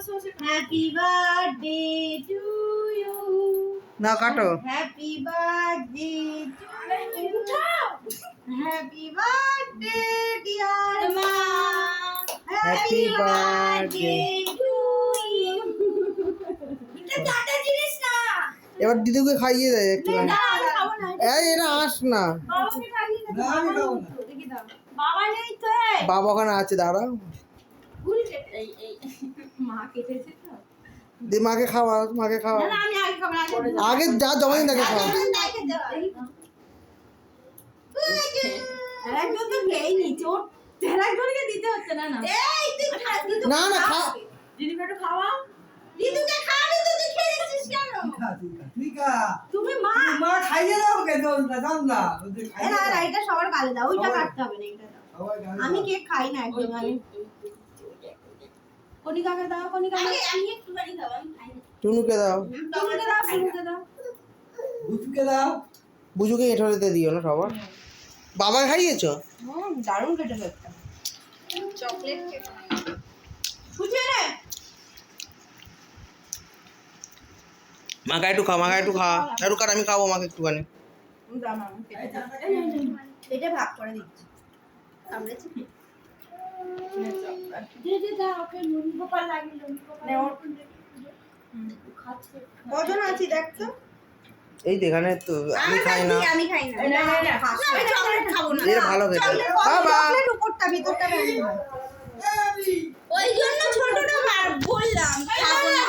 Happy birthday to you. না কাটো। Happy birthday to you. Happy birthday dear মা। Happy birthday. To you. এটা টাটা জিনিস না। এবার দিদিকে খাইয়ে দেয় একটু। না খাবো না। এই এরা আস না। বাবাকে খাইয়ে দে। না, আমি খাবো না। দেখি দাও। বাবা নেই তো। বাবা ওখানে আছে, দাঁড়া। ভুল কেটে এই মা কেটেছে তো। দি মাকে খাওয়া, মাকে খাওয়া। না আমি আগে খাবো না। আগে যা জমাই তাকে খাওয়া। একজন তো খেয়েই নিচ্ছে, ওর একজনকে দিতে হচ্ছে না। না এই তুই খা। না না খা। দিদি একটু খাওয়া। দিদুকে খাওয়াবি তো, তুই খেয়ে নিচ্ছিস কেন? তুই খা। তুমি মা। মা খাইয়ে দাও ওকে, দাও না। ওদের খাইয়ে না দাও। এটা সবার গালে দাও, ওইটা কাটতে হবে না, এটা দাও। সবাই গালে আমি দাও। কেক খাই না একদম। আমি কনিকাকে দাও, কনিকাকে। আমি একটুখানি খাবো, আমি খাই না। টুনুকে দাও। টুনুকে দাও, টুনুকে দাও। বুঝকে দাও। বুঝুকে এঁঠোরেতে দিও না সবার। বাবা খাইয়েছো? দারুণ কেটেছে একটা চকলেট কেক। বুঝে রে মাকে একটু খা, মাকে একটু খা। একটু কাট, আমি খাবো মাকে একটুখানি। এটা ভাগ করে দিচ্ছি। কামড়েছে কি? দে দে দাও, ওকে নুন গোপাল লাগিল। নে ওর খাচ্ছে। কজন আছি দেখ তো। এই তো এখানে তো আমি খাই না। আমি খাই না। না আমি চকলেট খাবো না। এরা ভালো খেতে। বাবা চকলেট উপরটা, ভিতরটা ভালো না। ওই জন্য ছোটটা বললাম খাবো না।